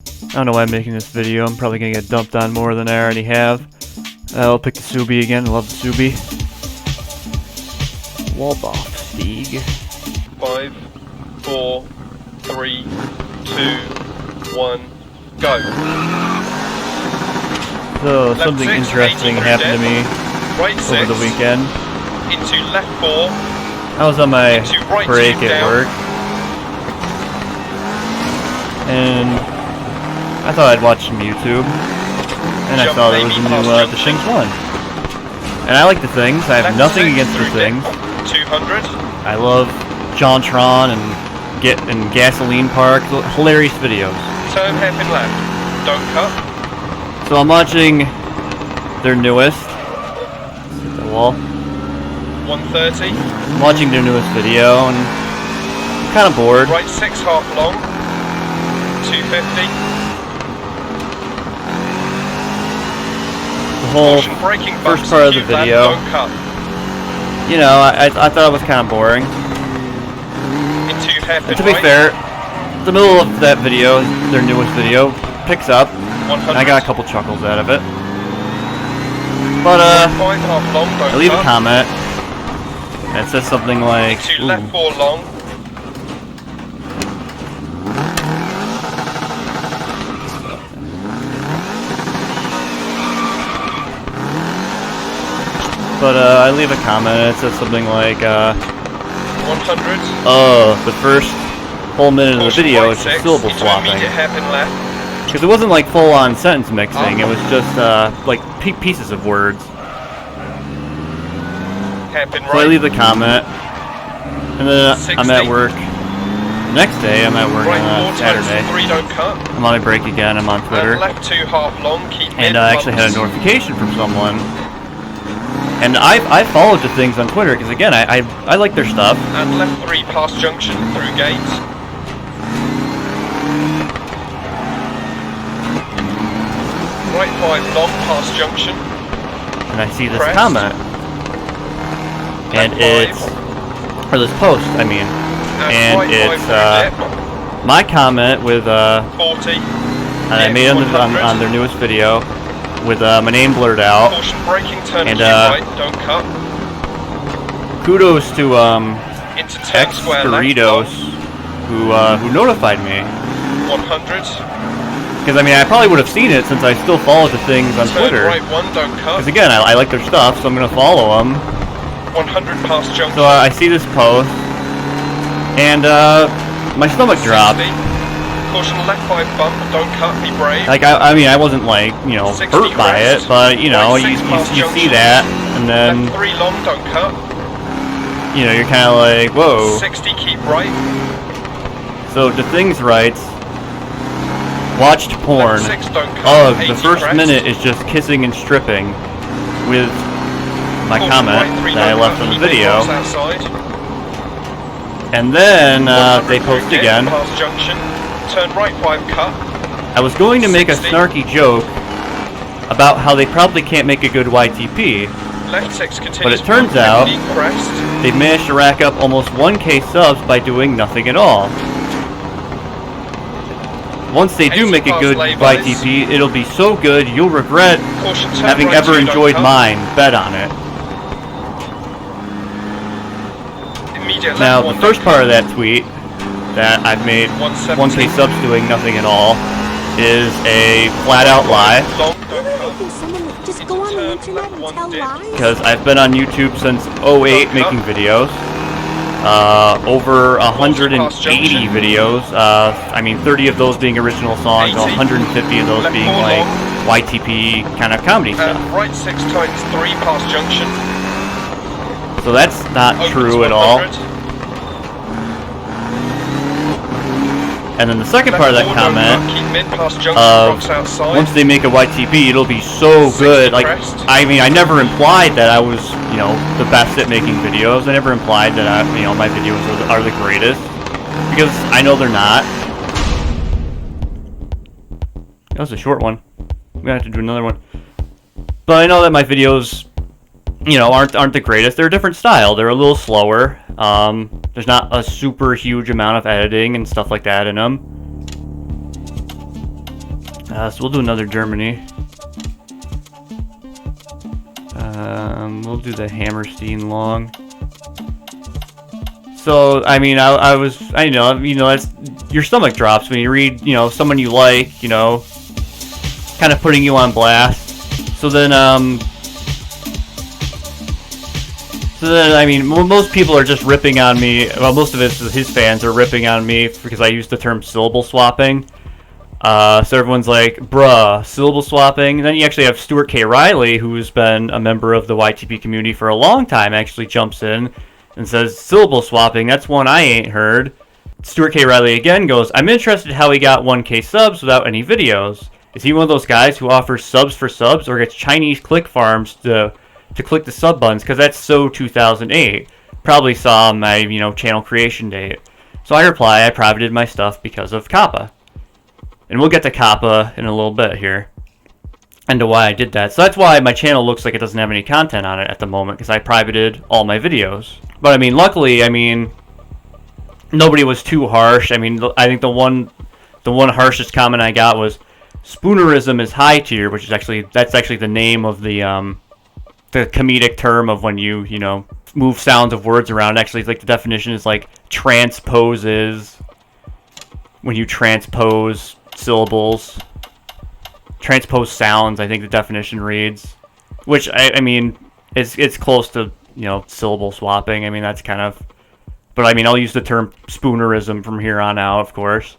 I don't know why I'm making this video. I'm probably gonna get dumped on more than I already have. I'll pick the Subi again. I love the Subi. Walboff Stieg. 5, 4, 3, 2, 1, go. So Left something 6, interesting 80 happened to me right 6, over the weekend. into left 4, I was on my into right break 2 at down. work, and I thought I'd watch some YouTube, and I Jump saw there was a maybe new past Dathings 1. And I like the things. I have Left nothing 6 against the through things. dip, 200. I love JonTron and Gasoline Park. Hilarious videos. Turn hairpin left. Don't cut. So I'm watching their newest. Hit the wall. 130. I'm watching their newest video and I'm kind of bored. Right 6 half long. 250. The whole Caution braking first bumps part of the acute left, video, don't cut. you know, I thought it was kind of boring. Into hairpin And to be right. fair, the middle of that video, their newest video, picks up, 100. and I got a couple chuckles out of it. But 5 half long, don't I leave a cut. comment that says something like, Into ooh, left 4 long. but I leave a comment that says something like, 100. the first whole minute of the Caution video right is just 6, syllable into swapping. immediate hairpin left. Because it wasn't like full-on sentence mixing, it was just like pieces of words. Hairpin So I right. leave the comment, and then 60. I'm at work. Next day, I'm at work Right on 4 times Saturday. 3, don't cut. I'm on my break again, I'm on Twitter. And left 2 half long, keep mid. And I actually had a bumps. notification from someone. And I followed the things on Twitter, because again, I like their stuff. And left 3 past junction through gate. Right 5 long past junction. And I see this Pressed. comment. And Left it's, or this post, I mean. And And right it's 5 through my comment with, dip. 40. and I made on their newest video, with my name blurred out. Caution braking, turn And, acute right, don't cut. Kudos to Into turn square left Doritos, who notified me. 100. Because I mean, I probably would have seen it since I still follow the things on Turn Twitter. right 1, don't cut. Because again, I like their stuff, so I'm gonna follow them. 100 past junction. So I see this post, and my stomach dropped. 60. Caution left 5 bump, don't cut, be brave. Like I mean, I wasn't like 60 hurt by it, crest. but you know, Right you 6 past see junction. that, and then Left 3 long, don't cut. you're kind of like, whoa. 60, keep right. So the things writes, watched porn. Left 6, don't cut. Oh, 80 the first crest. minute is just kissing and stripping, with my Caution comment right 3, that I don't left cut, on the keep mid video, bumps outside. and then 100 they post through dip, again. Past junction. Turn right 5 cut. I was going to make a 60. snarky joke about how they probably can't make a good YTP. Left 6 continues. But it turns out- crest. They've managed to rack up almost 1K subs by doing nothing at all. Once they do 80 make a past good laybys. YTP, it'll be so good you'll regret Caution turn having right ever 2, don't enjoyed cut. mine. Bet on it. Immediate left Now, 1, the first don't part cut. of that tweet that I've made 170. 1K subs doing nothing at all is a flat-out lie. Long, don't I cut. think someone would just go on the internet and tell lies. Because I've been on YouTube since '08 making videos. Over 180 videos. I mean, 30 of those being original songs, 80. 150 of those Left being four like long. YTP kind of comedy stuff. And right 6 times 3 past junction. So that's not Opens true at all. 100. And then the second Left part of that 4, don't comment, cut, keep mid past junction, of rocks outside. once they make a YTP, it'll be so 60 good. Like, crest. I mean, I never implied that I was, the best at making videos. I never implied that my videos are the greatest, because I know they're not. That was a short one. I'm gonna have to do another one. But I know that my videos, aren't the greatest. They're a different style. They're a little slower. There's not a super huge amount of editing and stuff like that in them. So we'll do another Germany. We'll do the Hammerstein long. So I mean, I know, that's your stomach drops when you read, someone you like, kind of putting you on blast. So then I mean, most people are just ripping on me. Well, most of his fans are ripping on me because I use the term syllable swapping. So everyone's like, bruh, syllable swapping. And then you actually have Stuart K. Riley, who's been a member of the YTP community for a long time, actually jumps in and says, syllable swapping, that's one I ain't heard. Stuart K. Riley again goes, I'm interested how he got 1K subs without any videos. Is he one of those guys who offers subs for subs or gets Chinese click farms to click the sub buttons? Because that's so 2008. Probably saw my, channel creation date. So I reply, I privated my stuff because of Kappa. And we'll get to Kappa in a little bit here, and to why I did that. So that's why my channel looks like it doesn't have any content on it at the moment, because I privated all my videos. But I mean, luckily, nobody was too harsh. I mean, I think the one harshest comment I got was, Spoonerism is high tier, which is that's actually the name of the comedic term of when you move sounds of words around. Actually, like the definition is like transposes, when you transpose syllables, transpose sounds, I think the definition reads, which I mean it's close to syllable swapping. I mean, that's kind of, but I mean, I'll use the term spoonerism from here on out, of course.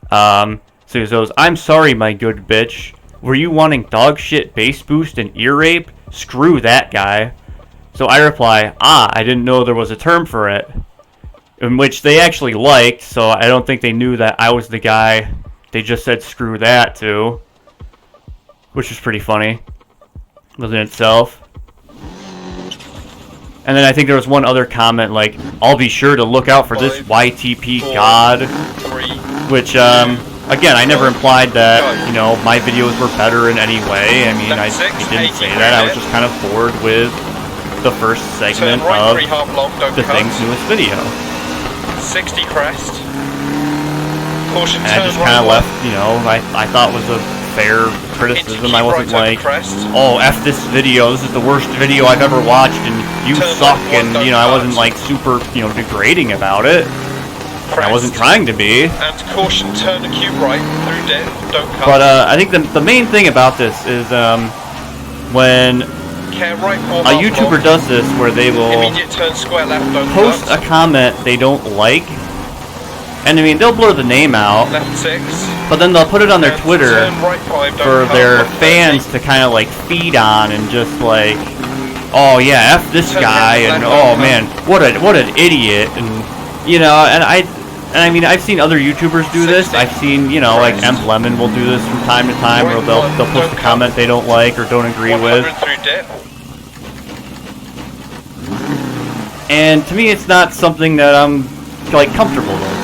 So he goes, I'm sorry, my good bitch, were you wanting dog shit bass boost and ear rape? Screw that guy. So I reply, I didn't know there was a term for it, in which they actually liked, so I don't think they knew that I was the guy they just said screw that to, which was pretty funny within itself. And then I think there was one other comment like, I'll be sure to look out for this YTP god, which again, I never implied that my videos were better in any way. I mean, I didn't say that. I was just kind of bored with the first segment of Dathings' newest video. 60 crest. Caution, and I just kind of left, I thought was a fair criticism. I wasn't like, oh, F this video, this is the worst video I've ever watched, and you suck, and, I wasn't like super, degrading about it. I wasn't trying to be. And caution, turn the cube right through dip, don't cut. But I think the main thing about this is when a YouTuber does this, where they will turn square left, post a comment they don't like, and I mean, they'll blur the name out, left 6, but then they'll put it on their Twitter right 5, for their fans to kind of like feed on, and just like, oh yeah, F this guy, and oh man, what an idiot, and and I mean, I've seen other YouTubers do this. I've seen, like Emp Lemon will do this from time to time, where they'll post a comment they don't like or don't agree with. And to me, it's not something that I'm like comfortable with.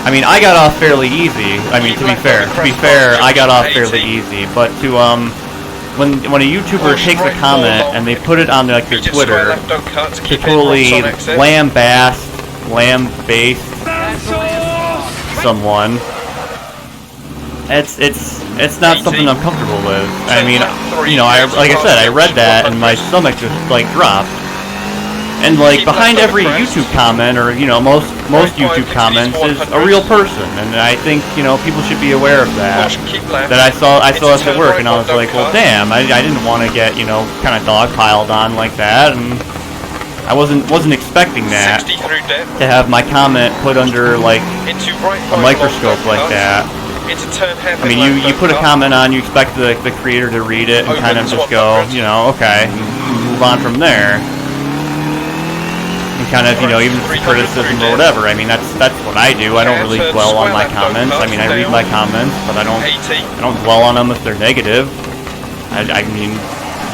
I mean, I got off fairly easy. I mean, to be fair, I got off fairly easy. But to when a YouTuber takes a comment and they put it on their Twitter to totally lambaste someone, it's not something I'm comfortable with. I mean, like I said, I read that and my stomach just like dropped. And like behind every YouTube comment, or most YouTube comments, is a real person, and I think people should be aware of that. That I saw this at work, and I was like, well, damn, I didn't want to get kind of dogpiled on like that, and I wasn't expecting that to have my comment put under like a microscope like that. I mean, you put a comment on, you expect the creator to read it and kind of just go, okay, move on from there. And kind of, even if it's criticism or whatever. I mean, that's what I do. I don't really dwell on my comments. I mean, I read my comments, but I don't dwell on them if they're negative. I mean,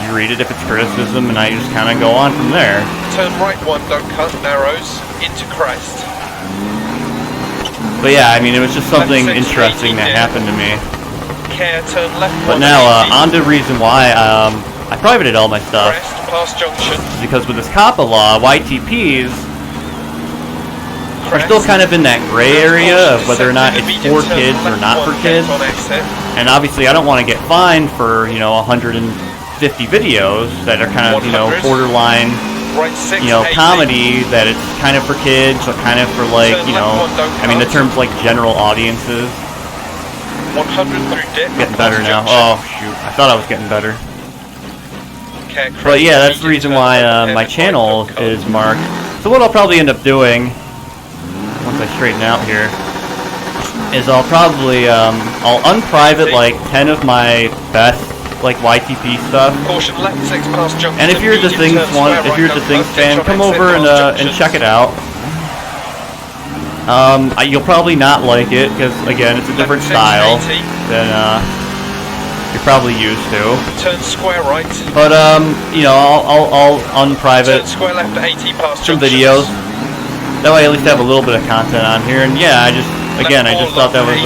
you read it if it's criticism, and I just kind of go on from there. Turn right 1, don't cut, narrows, into crest. But yeah, I mean, it was just something interesting that happened to me. Turn left. But now, on to the reason why I privated all my stuff. Crest, past junction. Because with this Kappa law, YTPs are still kind of in that gray area of whether or not it's for kids or not for kids. And obviously, I don't want to get fined for 150 videos that are kind of borderline comedy, that it's kind of for kids, but kind of for like I mean the term's like general audiences. 100 through dip. Getting better now. Oh shoot! I thought I was getting better. But yeah, that's the reason why my channel is marked. So what I'll probably end up doing, once I straighten out here, is I'll probably I'll unprivate like 10 of my best like YTP stuff. And if you're the Things fan, come over and check it out. You'll probably not like it because again, it's a different style than you're probably used to. Turn square right. But I'll unprivate square left to 80 past some videos. That way, I at least have a little bit of content on here. And yeah, I just thought that was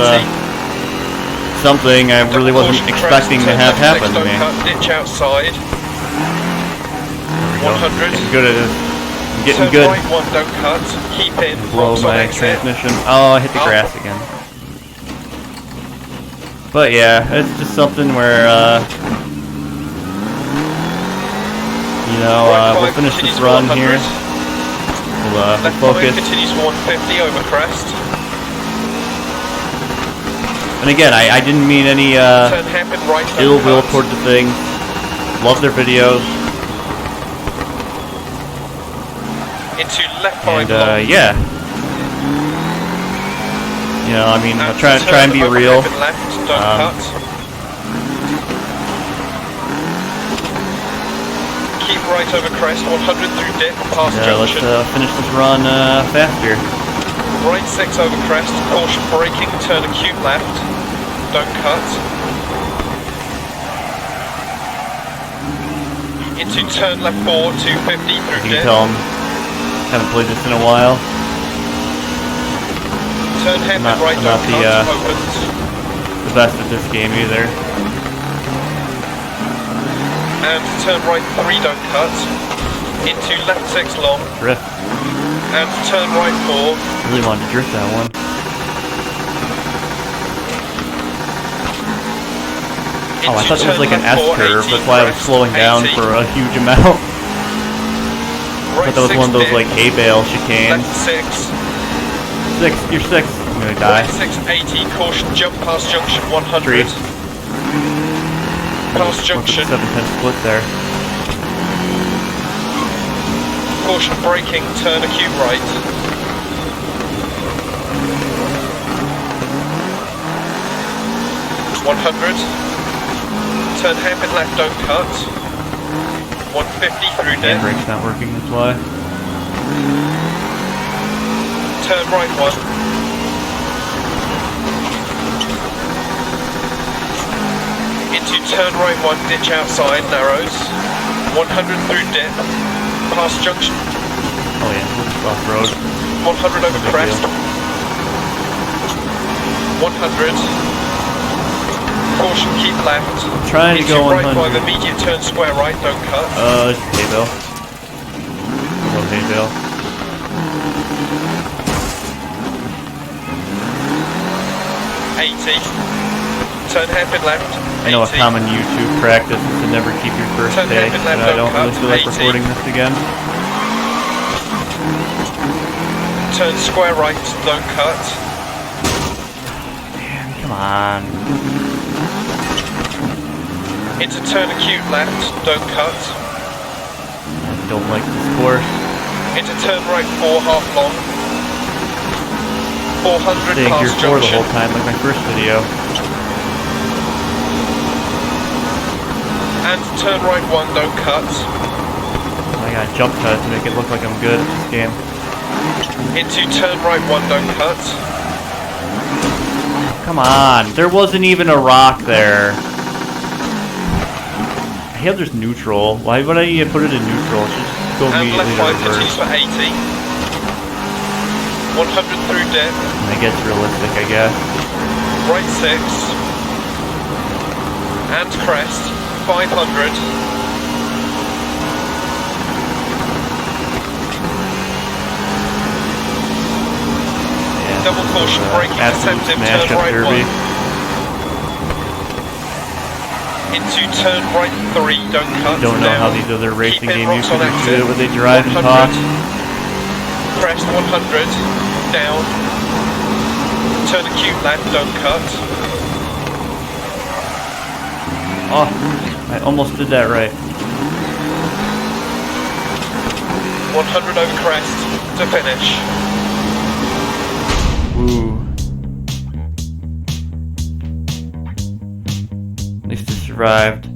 something I really wasn't expecting to have happen to me. Ditch outside. 100. Getting good at this. I'm getting Turn good. Right one, don't cut. Keep in. Blow my transmission. Oh, I hit the grass again. But yeah, it's just something where we'll finish this run here. We'll focus. Continues 150 over crest. And again, I didn't mean any Turn hairpin right, ill will toward the thing. Love their videos. Into left 5 And long. yeah. I mean, I'll try and be real. Left, don't cut. Keep right over crest, 100 through dip, past junction. Let's finish this run faster. Right 6 over crest, caution braking, turn acute left, don't cut. Into turn left 4, 250 through You dip. can tell haven't played this in a while. Turn hairpin right, I'm don't not cut, opens. the best at this game either. And turn right 3, don't cut. Into left 6 long. Drift. And turn right 4. Really wanted to drift that one. Oh, I thought it was like an S curve. That's why I was slowing down for a huge amount. I thought that was one of those like hay bale chicanes. Left 6. You're 6. I'm gonna die. Right 6, 80, caution, jump past junction 100. Tree. Past junction. 7-10 split there. Caution braking, turn acute right. Turn hairpin left, don't cut. 150 through dip. Handbrake's not working, that's why. Turn right 1. Into turn right 1, ditch outside, narrows. 100 through dip. Past junction. Oh yeah, we'll just off road. 100 over crest. 100. Caution, keep left. Trying to go right 100. 5, immediate turn square right, don't cut. It's hay bale. Love hay bale. 80. Turn hairpin left. I know a 80. common YouTube practice is to never keep your first Turn take, hairpin but left, I don't don't really cut. feel like 80. recording this again. Turn square right, don't cut. Man, come on. Into turn acute left, don't cut. I don't like this course. Into turn right 4, half long. 400 Staying past here for the junction. whole time, like my first video. And turn right 1, don't cut. I got jump cut to make it look like I'm good at this game. Into turn right 1, don't cut. Come on, there wasn't even a rock there. I hate there's neutral. Why would I put it in neutral? It should just go And immediately left 5 to continues reverse. for 80. 100 through dip. And it gets realistic, I guess. Right 6. And crest. 500. Double caution, braking Absolute deceptive, smash turn up right derby. 1. Into turn right 3, don't cut. Don't know down. how these other racing Keep in, game rocks on YouTubers exit. do it when they drive and 100. talk. Crest 100, down. Turn acute left, don't cut. Oh, I almost did that right. 100 over crest to finish. Ooh. At least it survived.